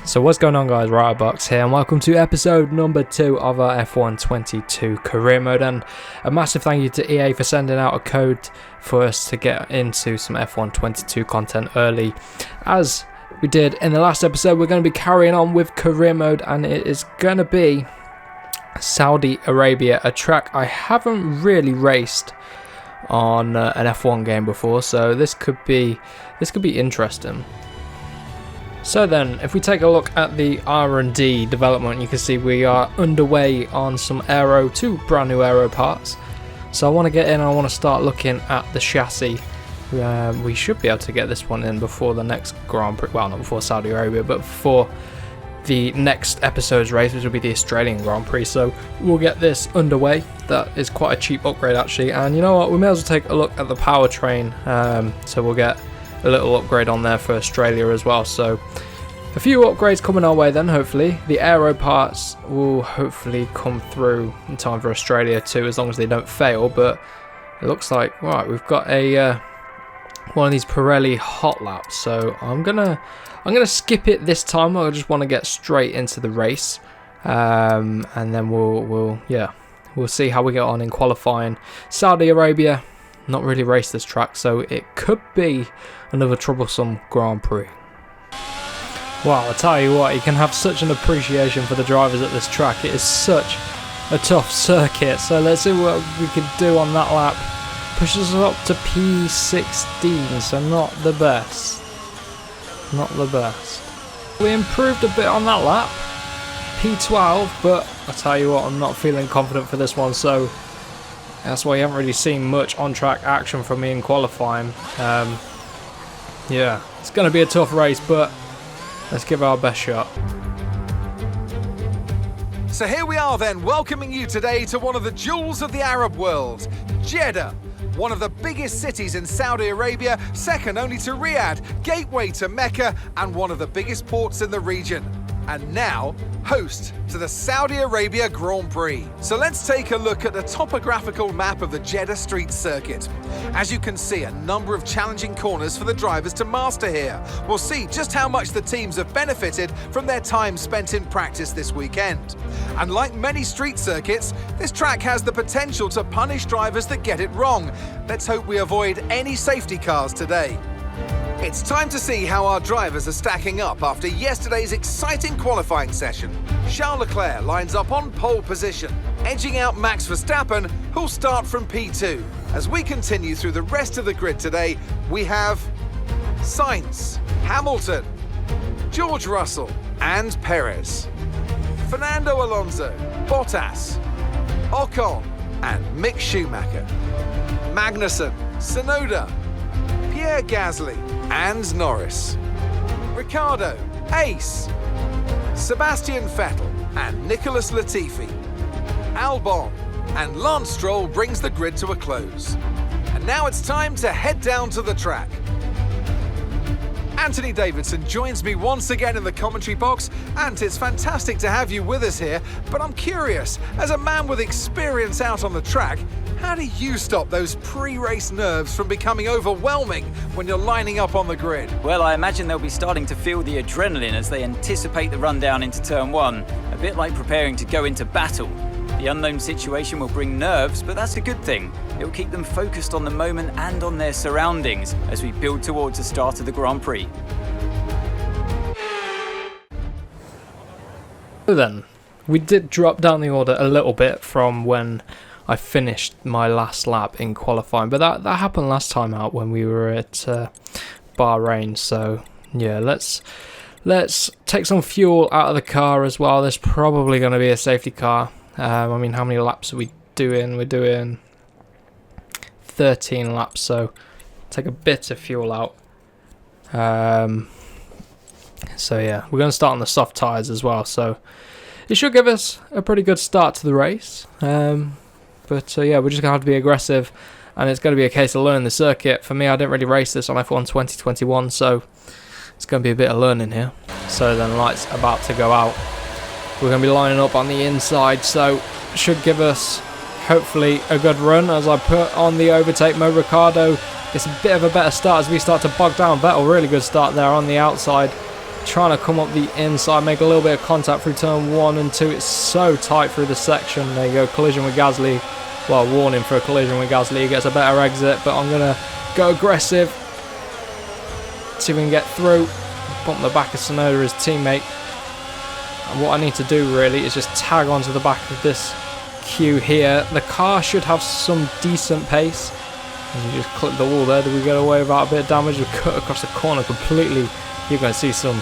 So what's going on, guys? Box here, and welcome to episode number 2 of our F1 22 career mode. And a massive thank you to EA for sending out a code for us to get into some F1 22 content early. As we did in the last episode, we're going to be carrying on with career mode, and it is going to be Saudi Arabia, a track I haven't really raced on an F1 game before, so this could be interesting. So then, if we take a look at the R&D development, you can see we are underway on some two brand new aero parts. So I want to get in and I want to start looking at the chassis. We should be able to get this one in before the next Grand Prix, well, not before Saudi Arabia, but before the next episode's race, which will be the Australian Grand Prix. So we'll get this underway. That is quite a cheap upgrade actually, and you know what, we may as well take a look at the powertrain. So we'll get a little upgrade on there for Australia as well. So a few upgrades coming our way then, hopefully. The aero parts will hopefully come through in time for Australia too, as long as they don't fail. But it looks like, right, we've got a one of these Pirelli hot laps, so I'm gonna skip it this time. I just want to get straight into the race, and then we'll see how we get on in qualifying. Saudi Arabia, not really raced this track, so it could be another troublesome Grand Prix. Wow, I tell you what, you can have such an appreciation for the drivers at this track. It is such a tough circuit, so let's see what we could do on that lap. Pushes us up to P16, so not the best. Not the best. We improved a bit on that lap, P12, but I tell you what, I'm not feeling confident for this one, so that's why you haven't really seen much on-track action from me in qualifying. Yeah, it's going to be a tough race, but let's give it our best shot. So here we are then, welcoming you today to one of the jewels of the Arab world, Jeddah. One of the biggest cities in Saudi Arabia, second only to Riyadh, gateway to Mecca, and one of the biggest ports in the region. And now, host to the Saudi Arabia Grand Prix. So let's take a look at the topographical map of the Jeddah street circuit. As you can see, a number of challenging corners for the drivers to master here. We'll see just how much the teams have benefited from their time spent in practice this weekend. And like many street circuits, this track has the potential to punish drivers that get it wrong. Let's hope we avoid any safety cars today. It's time to see how our drivers are stacking up after yesterday's exciting qualifying session. Charles Leclerc lines up on pole position, edging out Max Verstappen, who'll start from P2. As we continue through the rest of the grid today, we have Sainz, Hamilton, George Russell and Perez, Fernando Alonso, Bottas, Ocon and Mick Schumacher, Magnussen, Tsunoda, Pierre Gasly and Norris, Ricciardo, Ace, Sebastian Vettel and Nicholas Latifi, Albon and Lance Stroll brings the grid to a close. And now it's time to head down to the track. Anthony Davidson joins me once again in the commentary box. Ant, it's fantastic to have you with us here, but I'm curious, as a man with experience out on the track, how do you stop those pre-race nerves from becoming overwhelming when you're lining up on the grid? Well, I imagine they'll be starting to feel the adrenaline as they anticipate the run down into turn 1, a bit like preparing to go into battle. The unknown situation will bring nerves, but that's a good thing. It will keep them focused on the moment and on their surroundings as we build towards the start of the Grand Prix. So then, we did drop down the order a little bit from when I finished my last lap in qualifying, but that happened last time out when we were at Bahrain. So yeah, let's take some fuel out of the car as well. There's probably going to be a safety car. I mean, how many laps are we doing? We're doing 13 laps, so take a bit of fuel out. So yeah, we're going to start on the soft tyres as well, so it should give us a pretty good start to the race. But yeah, we're just going to have to be aggressive, and it's going to be a case of learning the circuit. For me, I didn't really race this on F1 2021, so it's going to be a bit of learning here. So then lights about to go out. We're going to be lining up on the inside, so should give us hopefully a good run. As I put on the overtake mode, Ricciardo gets a bit of a better start as we start to bog down. Vettel, really good start there on the outside. trying to come up the inside, make a little bit of contact through turn 1 and 2. It's so tight through the section. There you go, collision with Gasly. Well, warning for a collision with Gasly. He gets a better exit, but I'm going to go aggressive. See if we can get through. Bump the back of Tsunoda, his teammate. And what I need to do really is just tag onto the back of this queue here. The car should have some decent pace. And you just clip the wall there. Did we get away without a bit of damage? We cut across the corner completely. You're going to see some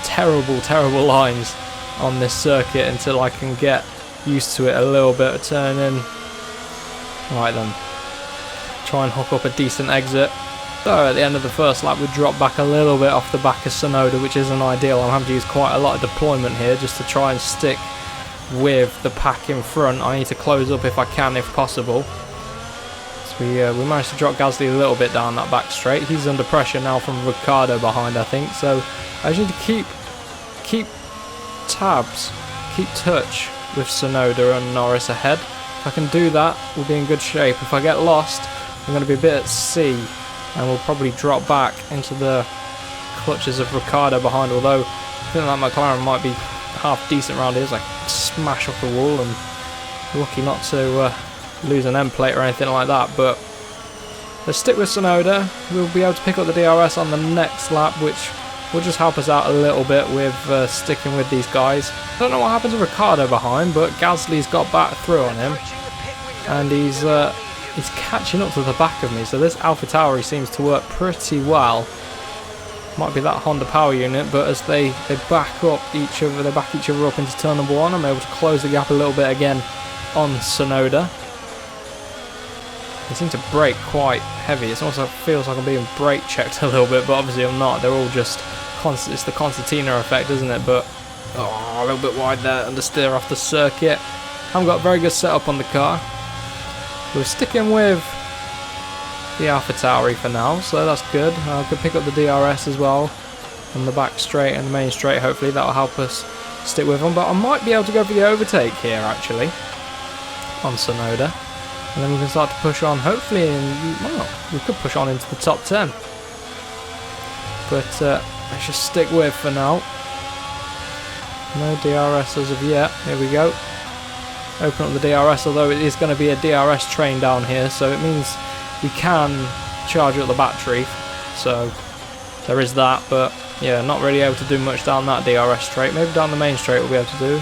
terrible, terrible lines on this circuit until I can get used to it a little bit of turning. Right then. Try and hook up a decent exit. So at the end of the first lap we drop back a little bit off the back of Tsunoda, which isn't ideal. I'm having to use quite a lot of deployment here just to try and stick with the pack in front. I need to close up if I can, if possible. So we managed to drop Gasly a little bit down that back straight. He's under pressure now from Ricciardo behind, I think. So I just need to keep tabs, keep touch with Tsunoda and Norris ahead. If I can do that, we'll be in good shape. If I get lost, I'm going to be a bit at sea, and we'll probably drop back into the clutches of Ricciardo behind. Although I think that McLaren might be half decent around here, as I smash off the wall, and lucky not to lose an end plate or anything like that. But let's stick with Tsunoda. We'll be able to pick up the DRS on the next lap, which will just help us out a little bit with sticking with these guys. I don't know what happens with Ricciardo behind, but Gasly's got back through on him, and he's catching up to the back of me. So this AlphaTauri seems to work pretty well. Might be that Honda power unit, but as they back up each other, they back each other up into turn number 1. I'm able to close the gap a little bit again on Tsunoda. They seem to brake quite heavy. It almost feels like I'm being brake checked a little bit, but obviously I'm not. They're all just it's the concertina effect, isn't it? But a little bit wide there, understeer off the circuit. Haven't got a very good setup on the car. We're sticking with the AlphaTauri for now, so that's good. I could pick up the DRS as well on the back straight and the main straight. Hopefully that'll help us stick with them. But I might be able to go for the overtake here actually on Tsunoda, and then we can start to push on. Hopefully, we could push on into the top 10. But let's just stick with for now. No DRS as of yet. Here we go. Open up the DRS, although it is going to be a DRS train down here, so it means we can charge up the battery. So there is that, but yeah, not really able to do much down that DRS straight. Maybe down the main straight we'll be able to do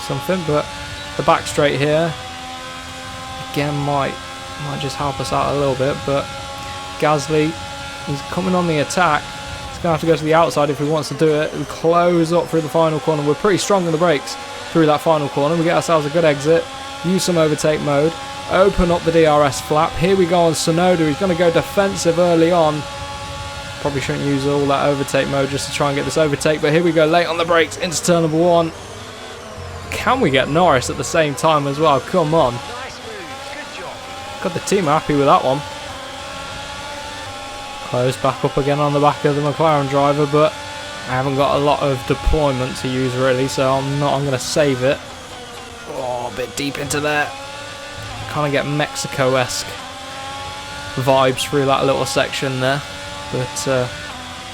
something, but the back straight here again might just help us out a little bit. But Gasly, he's coming on the attack. He's going to have to go to the outside if he wants to do it. We close up through the final corner. We're pretty strong on the brakes through that final corner. We get ourselves a good exit, use some overtake mode, open up the DRS flap. Here we go on Tsunoda. He's going to go defensive early on. Probably shouldn't use all that overtake mode just to try and get this overtake, but here we go, late on the brakes into turn number 1. Can we get Norris at the same time as well? Come on. Got the team happy with that one. Close back up again on the back of the McLaren driver, but I haven't got a lot of deployment to use really, so I'm going to save it. Oh, a bit deep into there. Kind of get Mexico-esque vibes through that little section there. But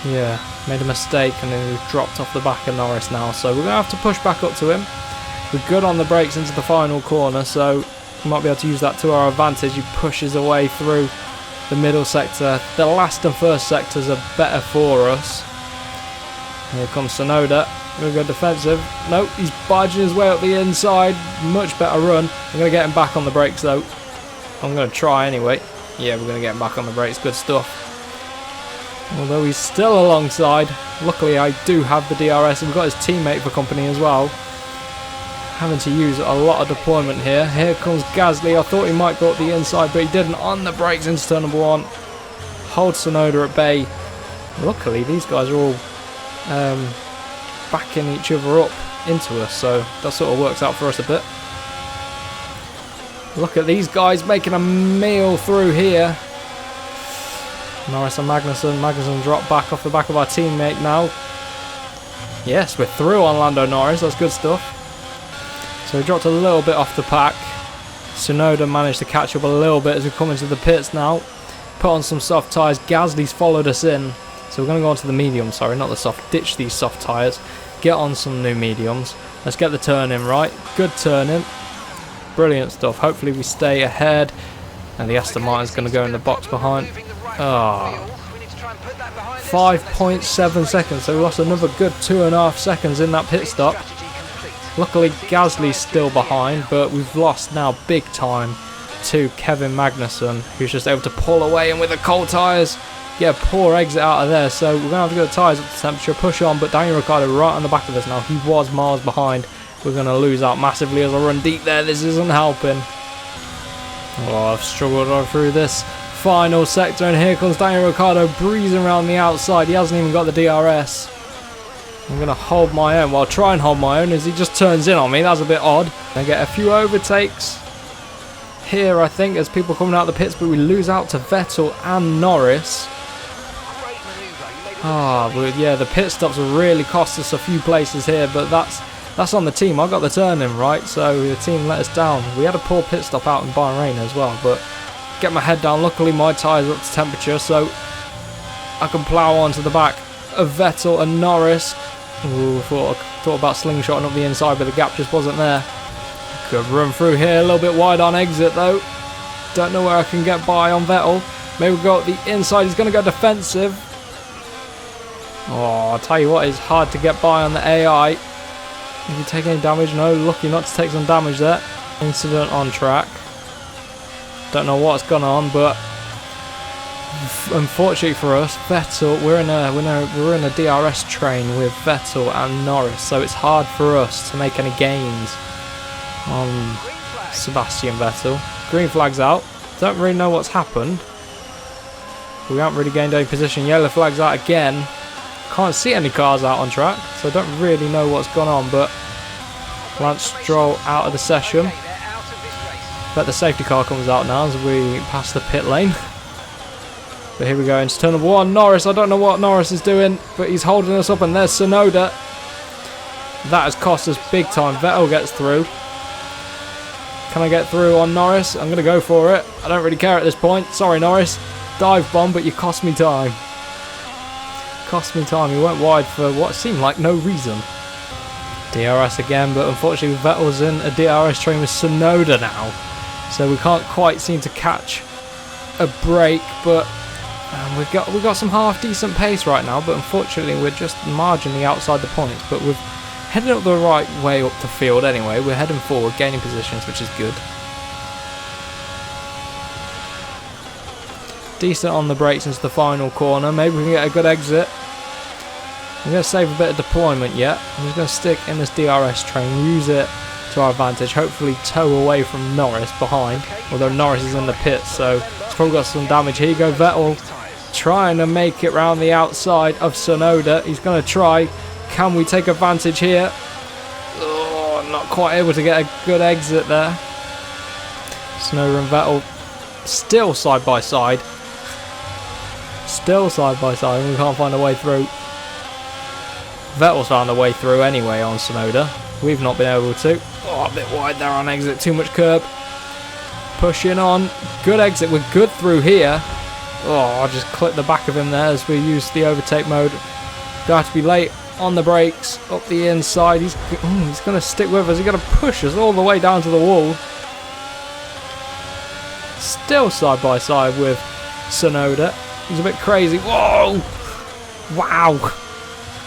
yeah, made a mistake and then we've dropped off the back of Norris now. So we're going to have to push back up to him. We're good on the brakes into the final corner, so we might be able to use that to our advantage. He pushes away through the middle sector. The last and first sectors are better for us. Here comes Tsunoda. We're going to go defensive. Nope, he's barging his way up the inside. Much better run. I'm going to get him back on the brakes though. I'm going to try anyway. Yeah, we're going to get him back on the brakes. Good stuff. Although he's still alongside. Luckily I do have the DRS and we've got his teammate for company as well. Having to use a lot of deployment here. Here comes Gasly. I thought he might go up the inside, but he didn't. On the brakes into turn number 1. Hold Tsunoda at bay. Luckily these guys are all backing each other up into us, so that sort of works out for us a bit. Look at these guys making a meal through here. Norris and Magnussen. Magnussen dropped back off the back of our teammate now. Yes, we're through on Lando Norris. That's good stuff. So we dropped a little bit off the pack. Tsunoda managed to catch up a little bit as we come into the pits now. Put on some soft tyres. Gasly's followed us in. So we're going to go on to the mediums, sorry, not the soft. Ditch these soft tyres. Get on some new mediums. Let's get the turn in right. Good turn in. Brilliant stuff. Hopefully we stay ahead. And the Aston Martin's going to go in the box behind. 5.7 seconds. So we lost another good 2.5 seconds in that pit stop. Luckily Gasly's still behind, but we've lost now big time to Kevin Magnussen, who's just able to pull away, and with the cold tyres, get a poor exit out of there. So we're going to have to get the tyres up to temperature, push on, but Daniel Ricciardo right on the back of us now. He was miles behind. We're going to lose out massively as I run deep there. This isn't helping. Oh, I've struggled right through this final sector, and here comes Daniel Ricciardo breezing around the outside. He hasn't even got the DRS. I'm going to hold my own. Well, I'll try and hold my own as he just turns in on me. That's a bit odd. I get a few overtakes here, I think, as people coming out of the pits, but we lose out to Vettel and Norris. But yeah, the pit stops will really cost us a few places here, but that's on the team. I got the turn in right, so the team let us down. We had a poor pit stop out in Bahrain as well, but get my head down. Luckily my tyres are up to temperature, so I can plough on to the back of Vettel and Norris. Ooh, thought about slingshotting up the inside, but the gap just wasn't there. Good run through here, a little bit wide on exit though. Don't know where I can get by on Vettel. Maybe we'll go up the inside. He's going to go defensive. Oh, I'll tell you what, it's hard to get by on the AI. Did you take any damage? No, lucky not to take some damage there. Incident on track. Don't know what's gone on, but unfortunately for us, Vettel, we're in a DRS train with Vettel and Norris, so it's hard for us to make any gains on Sebastian Vettel. Green flag's out. Don't really know what's happened. We haven't really gained any position. Yellow flag's out again. Can't see any cars out on track, so I don't really know what's gone on, but Lance Stroll out of the session. But the safety car comes out now as we pass the pit lane. But here we go into turn number 1. Norris, I don't know what Norris is doing, but he's holding us up, and there's Tsunoda. That has cost us big time. Vettel gets through. Can I get through on Norris? I'm going to go for it. I don't really care at this point. Sorry, Norris. Dive bomb, but you cost me time. Cost me time. He went wide for what seemed like no reason. DRS again, but unfortunately Vettel's in a DRS train with Tsunoda now. So we can't quite seem to catch a break, but we got some half decent pace right now, but unfortunately we're just marginally outside the points. But we're heading up the right way up the field anyway. We're heading forward, gaining positions, which is good. Decent on the brakes into the final corner. Maybe we can get a good exit. I'm going to save a bit of deployment yet. I'm just going to stick in this DRS train, use it to our advantage, hopefully tow away from Norris behind, although Norris is in the pits, so he's probably got some damage. Here you go, Vettel trying to make it round the outside of Tsunoda. He's going to try. Can we take advantage here? Oh, not quite able to get a good exit there. Tsunoda and Vettel still side by side. Still side by side, and we can't find a way through. Vettel's found a way through anyway on Tsunoda. We've not been able to. Oh, a bit wide there on exit. Too much curb. Pushing on. Good exit. We're good through here. Oh, I just clipped the back of him there as we use the overtake mode. Gonna have to be late on the brakes. Up the inside. He's going to stick with us. He's going to push us all the way down to the wall. Still side by side with Tsunoda. He's a bit crazy. Whoa! Wow!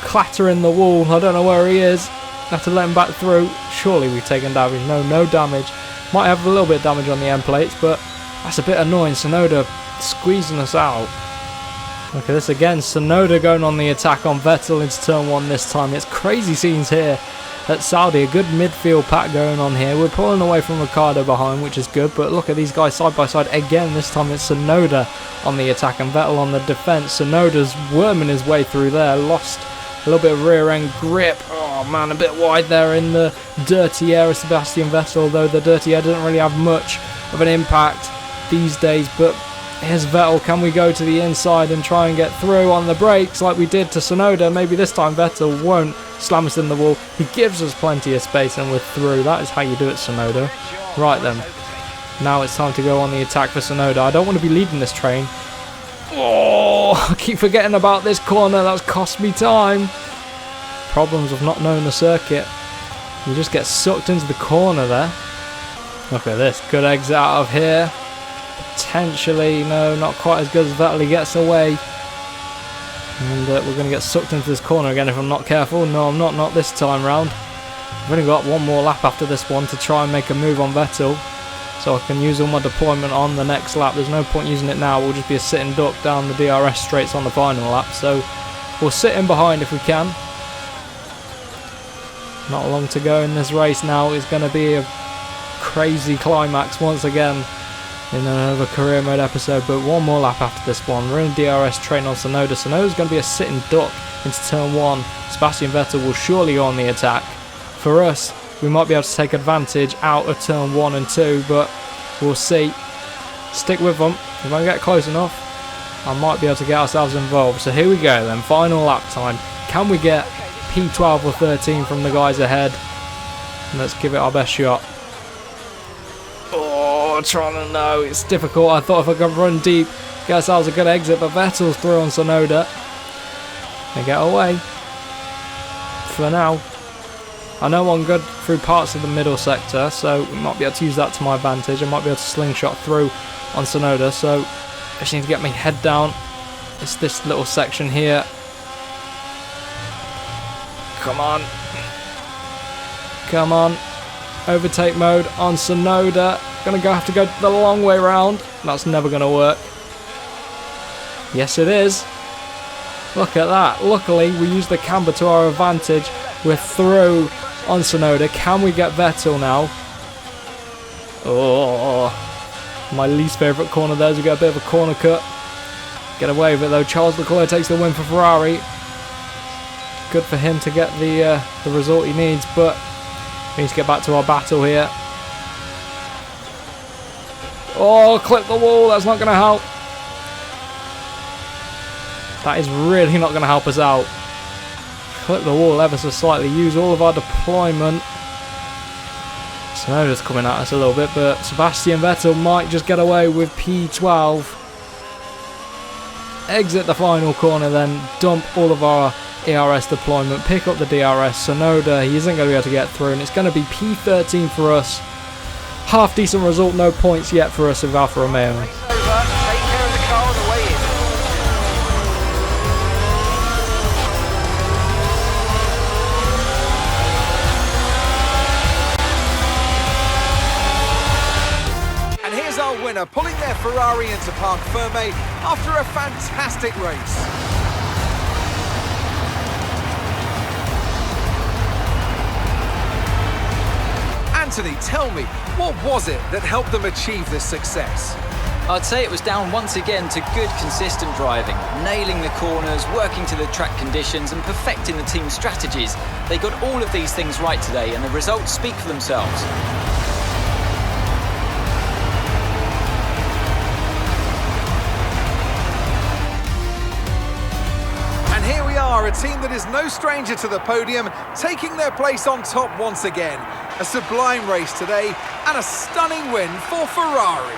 Clattering the wall. I don't know where he is. Have to let him back through. Surely we've taken damage. No damage. Might have a little bit of damage on the end plates, but that's a bit annoying. Tsunoda squeezing us out. Look at this again. Tsunoda going on the attack on Vettel into turn 1 this time. It's crazy scenes here at Saudi. A good midfield pack going on here. We're pulling away from Ricciardo behind, which is good, but look at these guys side by side again. This time it's Tsunoda on the attack and Vettel on the defence. Tsunoda's worming his way through there. Lost a little bit of rear end grip. Oh man, a bit wide there in the dirty air of Sebastian Vettel, although the dirty air doesn't really have much of an impact these days. But here's Vettel. Can we go to the inside and try and get through on the brakes like we did to Tsunoda? Maybe this time Vettel won't slam us in the wall. He gives us plenty of space and we're through. That is how you do it, Tsunoda. Right then. Now it's time to go on the attack for Tsunoda. I don't want to be leading this train. Oh! Oh, I keep forgetting about this corner. That's cost me time. Problems of not knowing the circuit. You just get sucked into the corner there. Look at this. Good exit out of here. Potentially, no, not quite as good as Vettel. He gets away. And we're going to get sucked into this corner again if I'm not careful. No, I'm not this time round. I've only got one more lap after this one to try and make a move on Vettel. So I can use all my deployment on the next lap. There's no point using it now. We'll just be a sitting duck down the DRS straights on the final lap. So we'll sit in behind if we can. Not long to go in this race now. It's going to be a crazy climax once again in another career mode episode. But one more lap after this one. We're in DRS train on Tsunoda. Tsunoda's going to be a sitting duck into turn 1. Sebastian Vettel will surely go on the attack. For us, we might be able to take advantage out of turn 1 and 2, but we'll see. Stick with them. If I get close enough, I might be able to get ourselves involved. So here we go then, final lap time. Can we get P12 or 13 from the guys ahead? Let's give it our best shot. Oh, trying to know. It's difficult. I thought if I could run deep, get ourselves a good exit, but Vettel's through on Tsunoda. They get away. For now. I know I'm good through parts of the middle sector, so we might be able to use that to my advantage. I might be able to slingshot through on Tsunoda, so I just need to get my head down. It's this little section here. Come on. Come on. Overtake mode on Tsunoda. Gonna have to go the long way round. That's never gonna work. Yes, it is. Look at that. Luckily, we used the camber to our advantage. We're through on Tsunoda. Can we get Vettel now? Oh, my least favourite corner there is we get a bit of a corner cut. Get away with it though. Charles Leclerc takes the win for Ferrari. Good for him to get the result he needs, but we need to get back to our battle here. Oh, clip the wall. That's not going to help. That is really not going to help us out. Clip the wall ever so slightly. Use all of our deployment. Tsunoda's coming at us a little bit, but Sebastian Vettel might just get away with P12. Exit the final corner, then dump all of our ERS deployment. Pick up the DRS. Tsunoda, he isn't going to be able to get through, and it's going to be P13 for us. Half decent result, no points yet for us with Alfa Romeo. Winner pulling their Ferrari into Parc Ferme after a fantastic race. Anthony, tell me, what was it that helped them achieve this success? I'd say it was down once again to good, consistent driving, nailing the corners, working to the track conditions and perfecting the team's strategies. They got all of these things right today and the results speak for themselves. A team that is no stranger to the podium, taking their place on top once again. A sublime race today and a stunning win for Ferrari.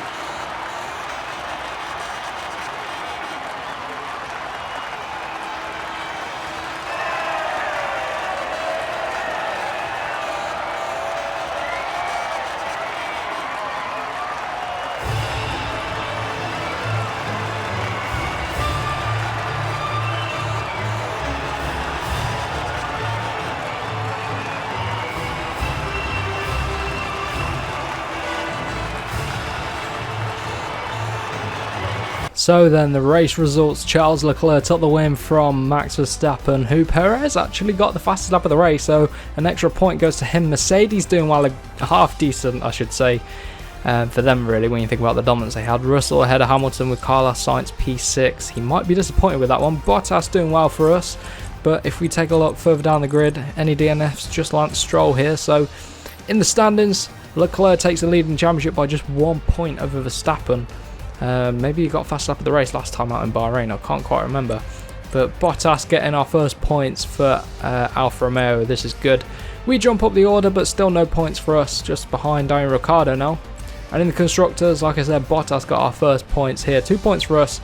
So then the race results, Charles Leclerc took the win from Max Verstappen, who Perez actually got the fastest lap of the race, so an extra point goes to him. Mercedes doing well, half decent I should say, for them really when you think about the dominance they had. Russell ahead of Hamilton with Carlos Sainz P6, he might be disappointed with that one. Bottas doing well for us, but if we take a look further down the grid, any DNFs just Lance Stroll here. So in the standings, Leclerc takes the lead in the championship by just 1 point over Verstappen. Maybe he got fast lap of the race last time out in Bahrain, I can't quite remember. But Bottas getting our first points for Alfa Romeo, this is good. We jump up the order, but still no points for us, just behind Daniel Ricciardo now. And in the Constructors, like I said, Bottas got our first points here, 2 points for us.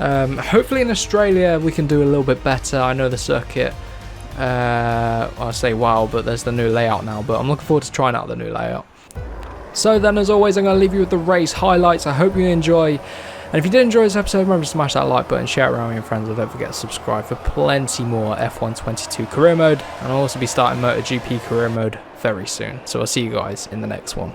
Hopefully in Australia we can do a little bit better. I know the circuit, I say wow, but there's the new layout now, but I'm looking forward to trying out the new layout. So then, as always, I'm going to leave you with the race highlights. I hope you enjoy. And if you did enjoy this episode, remember to smash that like button, share it around with your friends, and don't forget to subscribe for plenty more F1 22 career mode. And I'll also be starting MotoGP career mode very soon. So I'll see you guys in the next one.